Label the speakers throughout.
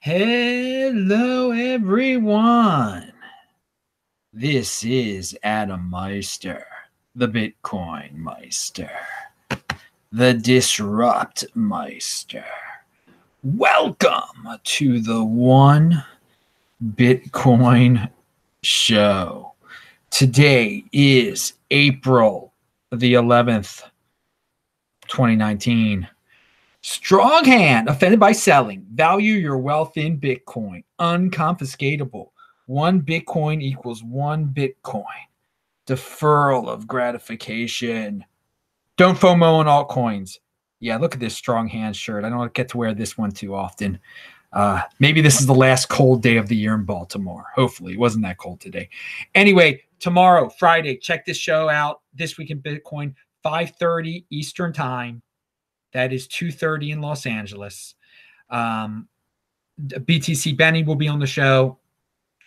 Speaker 1: Hello, everyone. This is Adam Meister, the Bitcoin Meister, the Disrupt Meister. Welcome to the One Bitcoin Show. Today is April the 11th, 2019. Strong hand, offended by selling. Value your wealth in Bitcoin. Unconfiscatable. 1 Bitcoin equals 1 Bitcoin. Deferral of gratification. Don't FOMO on altcoins. Yeah, look at this strong hand shirt. I don't get to wear this one too often. Maybe this is the last cold day of the year in Baltimore. Hopefully, it wasn't that cold today. Anyway, tomorrow, Friday, check this show out. This Week in Bitcoin, 5:30 Eastern Time. That is 2:30 in Los Angeles. BTC Benny will be on the show.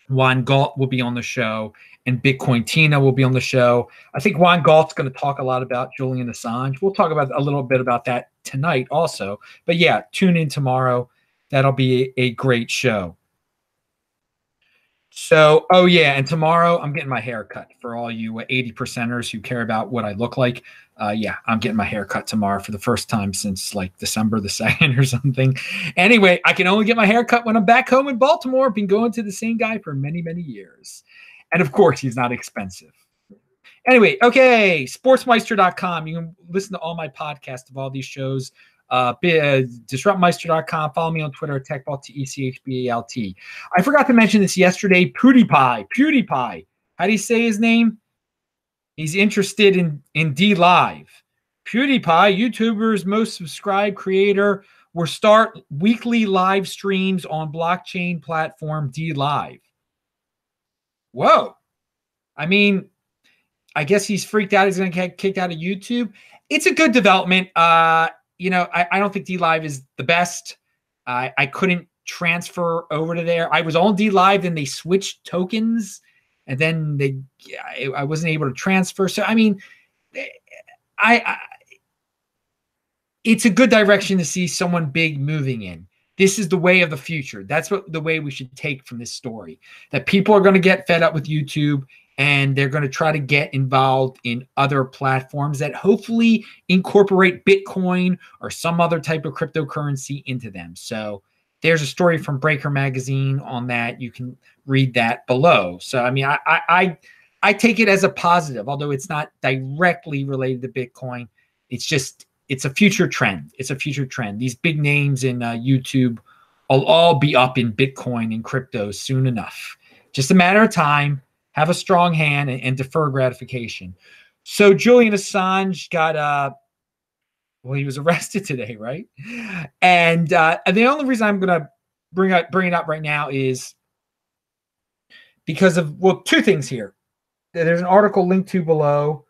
Speaker 1: Juan Galt will be on the show. And Bitcoin Tina will be on the show. I think Juan Galt's going to talk a lot about Julian Assange. We'll talk about a little bit about that tonight also. But yeah, tune in tomorrow. That'll be a great show. So, oh yeah, and tomorrow I'm getting my hair cut for all you 80%ers who care about what I look like. Yeah, I'm getting my hair cut tomorrow for the first time since like December the 2nd or something. Anyway, I can only get my hair cut when I'm back home in Baltimore. Been going to the same guy for many, many years. And of course, he's not expensive. Anyway, sportsmeister.com. You can listen to all my podcasts of all these shows. Disruptmeister.com. Follow me on Twitter at TechBalt, TechBalt. I forgot to mention this yesterday. PewDiePie. How do you say his name? He's interested in D-Live. PewDiePie, YouTuber's most subscribed creator, will start weekly live streams on blockchain platform D-Live. Whoa. I mean, I guess he's freaked out. He's going to get kicked out of YouTube. It's a good development. I don't think D-Live is the best. I couldn't transfer over to there. I was on D-Live, and they switched tokens, and then I wasn't able to transfer. So, I mean, it's a good direction to see someone big moving in. This is the way of the future. That's the way we should take from this story, that people are going to get fed up with YouTube, and they're going to try to get involved in other platforms that hopefully incorporate Bitcoin or some other type of cryptocurrency into them. So there's a story from Breaker Magazine on that. You can read that below. So, I mean, I take it as a positive, although it's not directly related to Bitcoin. It's a future trend. It's a future trend. These big names in YouTube will all be up in Bitcoin and crypto soon enough. Just a matter of time. Have a strong hand and defer gratification. So Julian Assange got, he was arrested today, right? And the only reason I'm going to bring it up right now is because of, well, two things here. There's an article linked to below.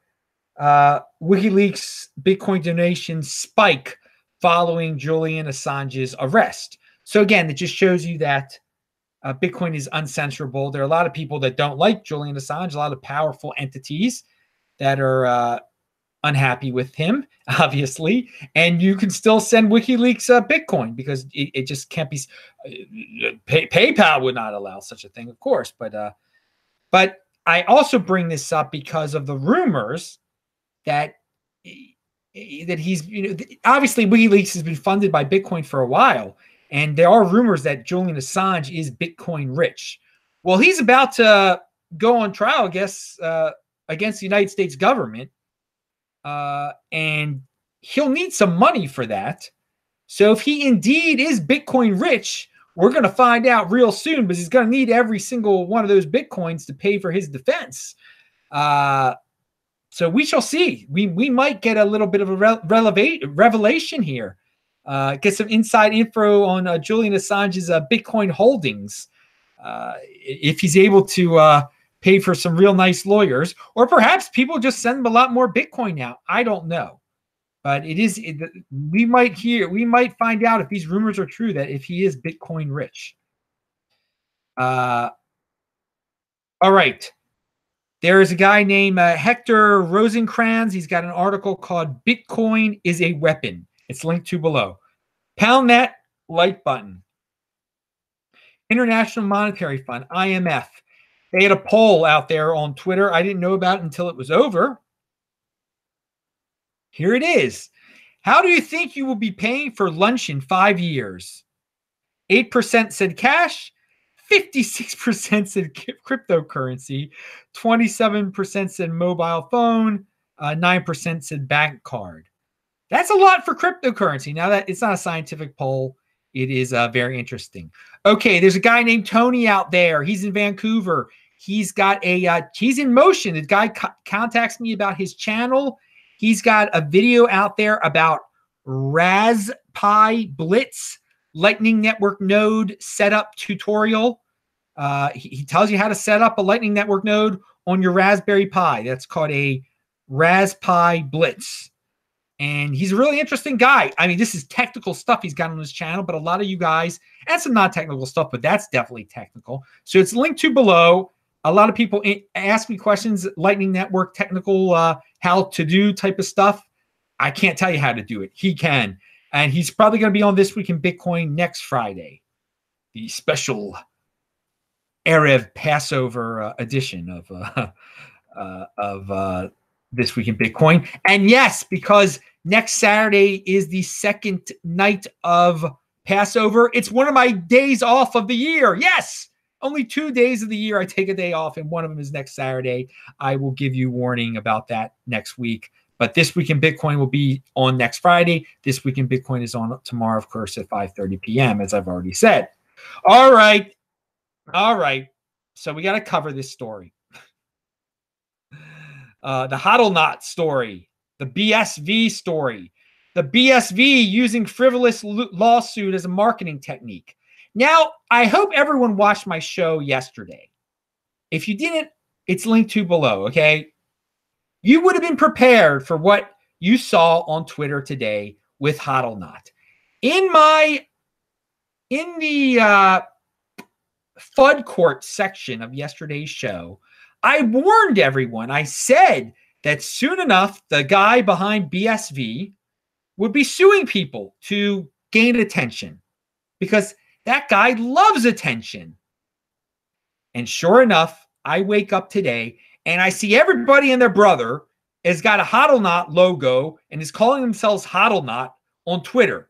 Speaker 1: WikiLeaks Bitcoin donations spike following Julian Assange's arrest. So again, it just shows you that Bitcoin is uncensorable. There are a lot of people that don't like Julian Assange, a lot of powerful entities that are unhappy with him, obviously. And you can still send WikiLeaks Bitcoin because it just can't be. PayPal would not allow such a thing, of course. But I also bring this up because of the rumors that he's, obviously WikiLeaks has been funded by Bitcoin for a while. And there are rumors that Julian Assange is Bitcoin rich. Well, he's about to go on trial, I guess, against the United States government. And he'll need some money for that. So if he indeed is Bitcoin rich, we're going to find out real soon, because he's going to need every single one of those Bitcoins to pay for his defense. So we shall see. We might get a little bit of a revelation here. Get some inside info on Julian Assange's Bitcoin holdings. If he's able to pay for some real nice lawyers, or perhaps people just send him a lot more Bitcoin now. I don't know. But we might find out if these rumors are true, that if he is Bitcoin rich. All right. There is a guy named Hector Rosencrans. He's got an article called Bitcoin is a Weapon. It's linked to below. Pound that like button. International Monetary Fund, IMF. They had a poll out there on Twitter. I didn't know about it until it was over. Here it is. How do you think you will be paying for lunch in 5 years? 8% said cash, 56% said cryptocurrency, 27% said mobile phone, 9% said bank card. That's a lot for cryptocurrency. Now that it's not a scientific poll, it is very interesting. Okay, there's a guy named Tony out there. He's in Vancouver. He's got he's in motion. The guy contacts me about his channel. He's got a video out there about Raspberry Blitz Lightning Network node setup tutorial. He tells you how to set up a Lightning Network node on your Raspberry Pi. That's called a Raspberry Blitz. And he's a really interesting guy. I mean, this is technical stuff he's got on his channel, but a lot of you guys, and some non-technical stuff, but that's definitely technical. So it's linked to below. A lot of people ask me questions, Lightning Network, technical, how to do type of stuff. I can't tell you how to do it. He can. And he's probably going to be on This Week in Bitcoin next Friday, the special Erev Passover edition of This Week in Bitcoin. And yes, because next Saturday is the second night of Passover. It's one of my days off of the year. Yes, only 2 days of the year I take a day off, and one of them is next Saturday. I will give you warning about that next week. But This Week in Bitcoin will be on next Friday. This Week in Bitcoin is on tomorrow, of course, at 5:30 p.m., as I've already said. All right. So we got to cover this story. The Hodlonaut story, the BSV story, the BSV using frivolous lawsuit as a marketing technique. Now, I hope everyone watched my show yesterday. If you didn't, it's linked to below, okay? You would have been prepared for what you saw on Twitter today with Hodlonaut. In the FUD court section of yesterday's show, I warned everyone. I said that soon enough, the guy behind BSV would be suing people to gain attention because that guy loves attention. And sure enough, I wake up today and I see everybody and their brother has got a Hodlonaut logo and is calling themselves Hodlonaut on Twitter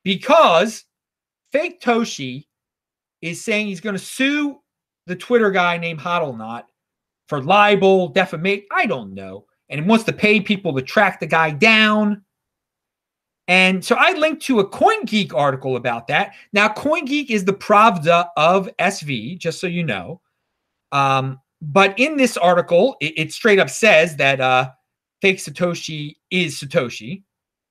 Speaker 1: because Fake Toshi is saying he's going to sue the Twitter guy named Hodlonaut for libel, defamation, I don't know. And wants to pay people to track the guy down. And so I linked to a CoinGeek article about that. Now, CoinGeek is the Pravda of SV, just so you know. But in this article, it straight up says that fake Satoshi is Satoshi.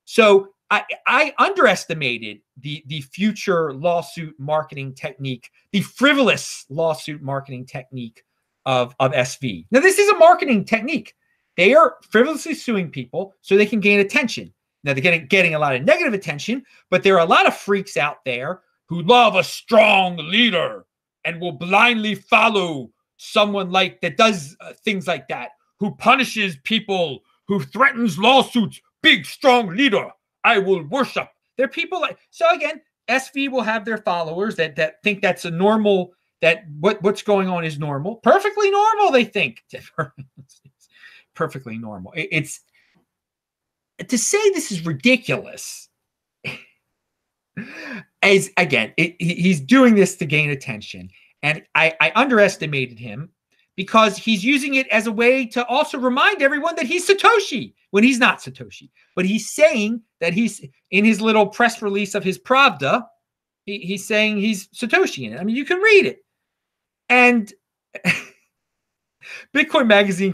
Speaker 1: So I underestimated the future lawsuit marketing technique, the frivolous lawsuit marketing technique of SV. Now, this is a marketing technique. They are frivolously suing people so they can gain attention. Now, they're getting a lot of negative attention, but there are a lot of freaks out there who love a strong leader and will blindly follow someone like that does things like that, who punishes people, who threatens lawsuits, big, strong leader. I will worship. There are people like, so again, SV will have their followers that think that's a normal, that what's going on is normal. Perfectly normal, they think. Perfectly normal. It's to say this is ridiculous. As again, he's doing this to gain attention. And I underestimated him because he's using it as a way to also remind everyone that he's Satoshi when he's not Satoshi. But he's saying that he's, in his little press release of his Pravda, he's saying he's Satoshi in it. I mean, you can read it. And Bitcoin Magazine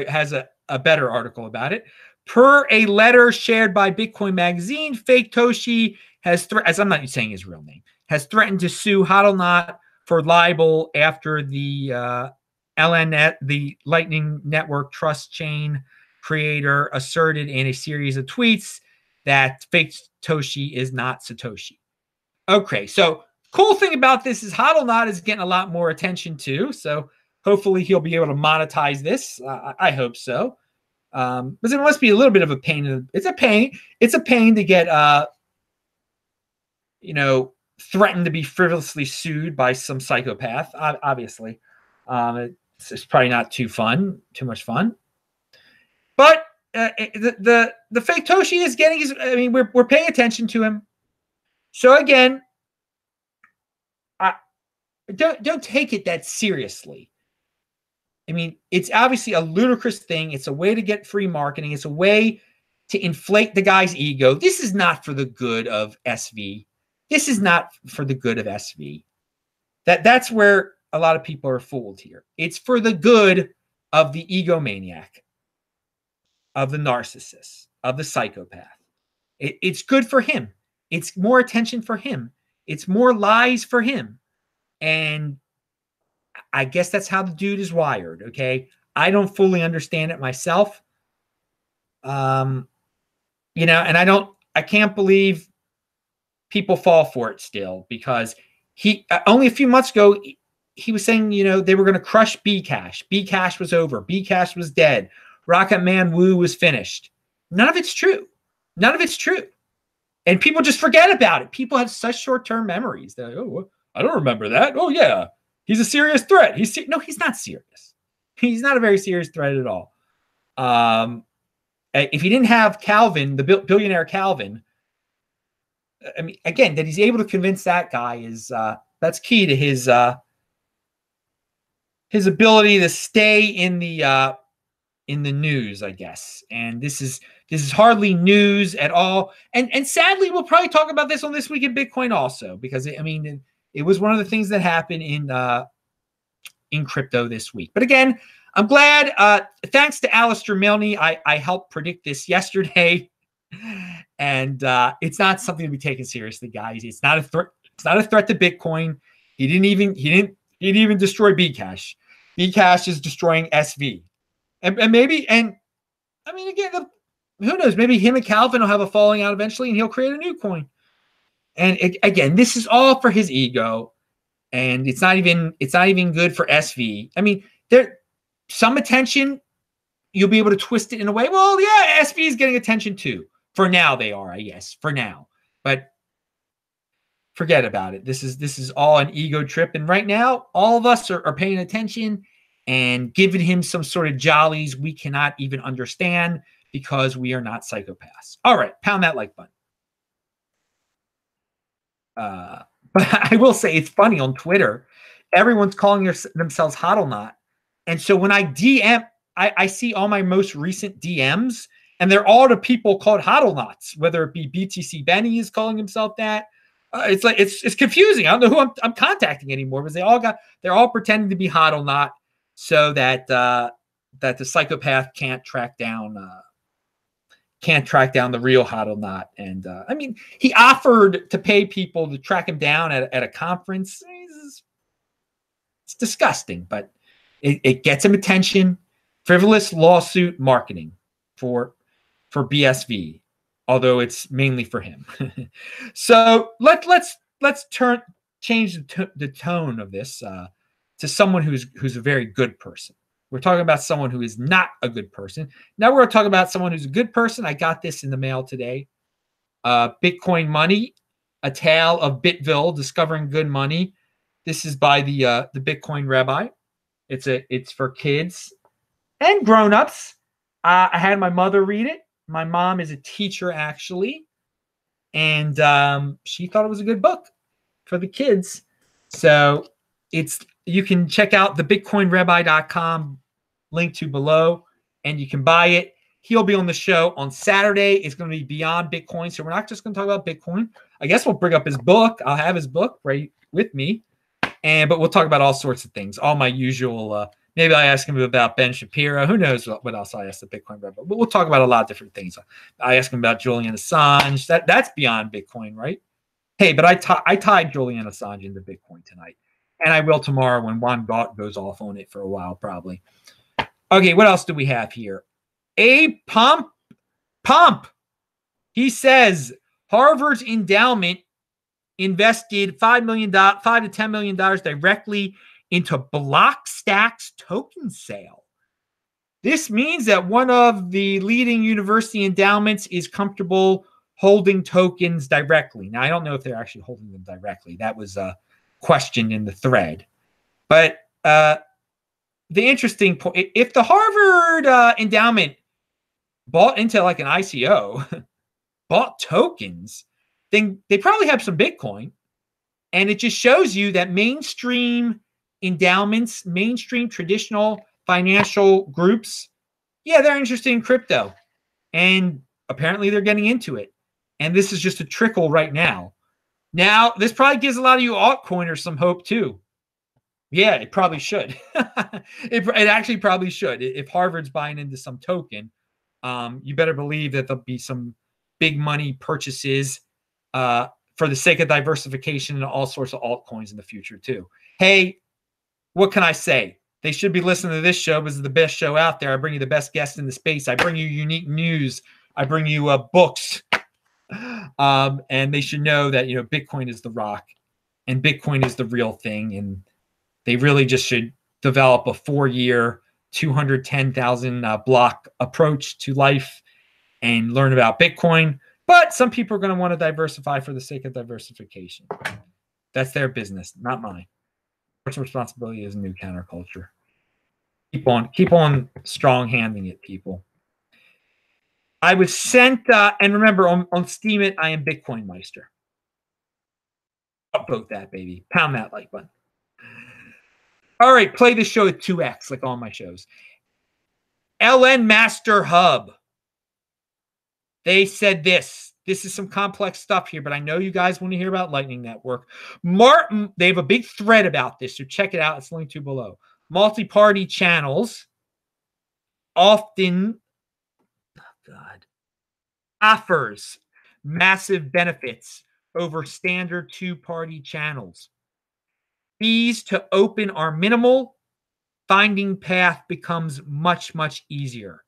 Speaker 1: has a better article about it. Per a letter shared by Bitcoin Magazine, Fake Toshi has, as I'm not saying his real name, has threatened to sue Hodlonaut for libel after the LNet, the Lightning Network Trust Chain creator, asserted in a series of tweets that Fake Toshi is not Satoshi. Okay, so cool thing about this is Hodlonaut is getting a lot more attention too. So hopefully he'll be able to monetize this. I hope so. But it must be a little bit of a pain. It's a pain. It's a pain to get, threatened to be frivolously sued by some psychopath. Obviously, it's probably not too much fun. But the fake Toshi is getting his. I mean, we're paying attention to him. So again, don't take it that seriously. I mean, it's obviously a ludicrous thing. It's a way to get free marketing. It's a way to inflate the guy's ego. This is not for the good of SV. This is not for the good of SV. That's where a lot of people are fooled here. It's for the good of the egomaniac, of the narcissist, of the psychopath. It's good for him. It's more attention for him. It's more lies for him. And I guess that's how the dude is wired, okay? I don't fully understand it myself. And I can't believe people fall for it still, because he only a few months ago, he was saying, they were going to crush Bcash. Bcash was over. Bcash was dead. Rocket Man Woo was finished. None of it's true. None of it's true. And people just forget about it. People have such short-term memories. They're like, oh, I don't remember that. Oh, yeah. He's a serious threat. No, he's not serious. He's not a very serious threat at all. If he didn't have Calvin, the billionaire Calvin, I mean, again, that he's able to convince that guy is that's key to his ability to stay in the news, I guess. And this is hardly news at all. And sadly, we'll probably talk about this on This Week in Bitcoin also, because it was one of the things that happened in crypto this week. But again, I'm glad. Thanks to Alistair Milne, I helped predict this yesterday, and it's not something to be taken seriously, guys. It's not a threat. It's not a threat to Bitcoin. He didn't even destroy Bcash. Bcash is destroying SV, and I mean, again, who knows? Maybe him and Calvin will have a falling out eventually, and he'll create a new coin. And again, this is all for his ego, and it's not even good for SV. I mean, some attention, you'll be able to twist it in a way. Well, yeah, SV is getting attention too. For now, they are, I guess. For now, but forget about it. This is all an ego trip, and right now, all of us are paying attention and giving him some sort of jollies we cannot even understand, because we are not psychopaths. All right, pound that like button. But I will say, it's funny on Twitter, everyone's calling themselves Hodlonaut. And so when I DM, I see all my most recent DMs, and they're all the people called Hodlonauts, whether it be BTC Benny is calling himself that. It's like, it's confusing. I don't know who I'm contacting anymore, because they're all pretending to be Hodlonaut, so that the psychopath can't track down the real Hodlonaut. And I mean, he offered to pay people to track him down at a conference. It's disgusting, but it gets him attention. Frivolous lawsuit marketing for BSV, although it's mainly for him. So let's change the tone of this to someone who's a very good person. We're talking about someone who is not a good person. Now we're going to talk about someone who's a good person. I got this in the mail today. Bitcoin Money, a tale of Bitville discovering good money. This is by the Bitcoin Rabbi. It's for kids and grown-ups. I had my mother read it. My mom is a teacher, actually, and she thought it was a good book for the kids. So you can check out the bitcoinrabbi.com, link to below, and you can buy it. He'll be on the show on Saturday. It's going to be Beyond Bitcoin, so we're not just going to talk about Bitcoin. I guess we'll bring up his book. I'll have his book right with me, but we'll talk about all sorts of things, all my usual. Maybe I ask him about Ben Shapiro. Who knows what else I ask the Bitcoin Rabbi? But we'll talk about a lot of different things. I ask him about Julian Assange. That's Beyond Bitcoin, right? Hey, but I tied Julian Assange into Bitcoin tonight. And I will tomorrow when Juan Galt goes off on it for a while, probably. Okay, what else do we have here? A Pump. He says Harvard's endowment invested $5 to $10 million directly into Blockstack's token sale. This means that one of the leading university endowments is comfortable holding tokens directly. Now, I don't know if they're actually holding them directly. That was questioned in the thread. But the interesting point, if the Harvard endowment bought into like an ICO, bought tokens, then they probably have some Bitcoin. And it just shows you that mainstream endowments, mainstream traditional financial groups, yeah, they're interested in crypto. And apparently they're getting into it. And this is just a trickle right now. Now, this probably gives a lot of you altcoiners some hope too. Yeah, it probably should. it actually probably should. If Harvard's buying into some token, you better believe that there'll be some big money purchases for the sake of diversification and all sorts of altcoins in the future too. Hey, what can I say? They should be listening to this show because it's the best show out there. I bring you the best guests in the space. I bring you unique news. I bring you books. And they should know that, Bitcoin is the rock and Bitcoin is the real thing. And they really just should develop a 4-year, 210,000 block approach to life and learn about Bitcoin. But some people are going to want to diversify for the sake of diversification. That's their business, not mine. Personal responsibility is a new counterculture. Keep on strong-handing it, people. I was sent, and remember, on Steemit, I am Bitcoin Meister. Upvote that, baby. Pound that like button. All right, play the show at 2x, like all my shows. LN Master Hub. They said this. This is some complex stuff here, but I know you guys want to hear about Lightning Network. Martin, they have a big thread about this, so check it out. It's linked to below. Multi-party channels often, offers massive benefits over standard two-party channels. Fees to open are minimal. Finding path becomes much, much easier.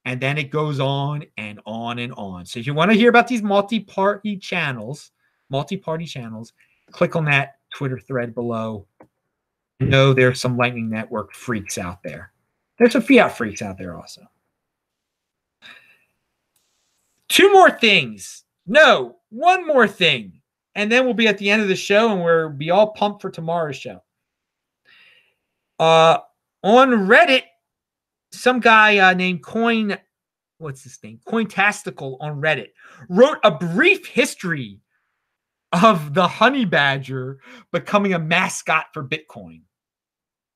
Speaker 1: And then it goes on and on and on. So if you want to hear about these multi-party channels, click on that Twitter thread below. Know there's some Lightning Network freaks out there. There's some fiat freaks out there also. 2 more things. No, 1 more thing. And then we'll be at the end of the show and we'll be all pumped for tomorrow's show. On Reddit, some guy named Cointastical on Reddit wrote a brief history of the honey badger becoming a mascot for Bitcoin.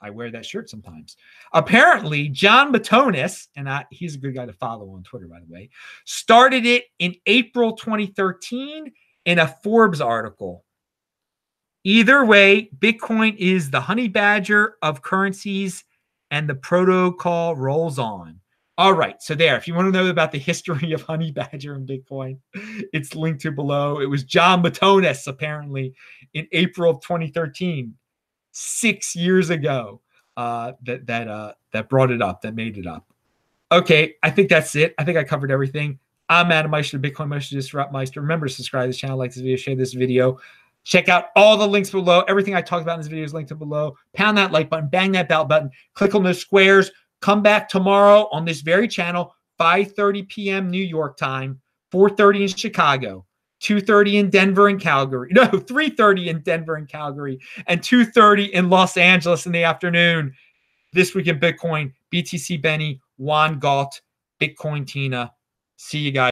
Speaker 1: I wear that shirt sometimes. Apparently, John Matonis, and he's a good guy to follow on Twitter, by the way, started it in April 2013 in a Forbes article. Either way, Bitcoin is the honey badger of currencies, and the protocol rolls on. All right, so there. If you want to know about the history of honey badger and Bitcoin, it's linked to below. It was John Matonis, apparently, in April of 2013. 6 years ago, that brought it up, that made it up. Okay, I think that's it. I think I covered everything. I'm Adam Meister, the Bitcoin Meister, Disrupt Meister. Remember to subscribe to this channel, like this video, share this video. Check out all the links below. Everything I talked about in this video is linked to below. Pound that like button, bang that bell button, click on those squares. Come back tomorrow on this very channel, 5:30 p.m. New York time, 4:30 in Chicago. 2:30 in Denver and Calgary. No, 3:30 in Denver and Calgary, and 2:30 in Los Angeles in the afternoon. This Week in Bitcoin, BTC Benny, Juan Galt, Bitcoin Tina. See you guys.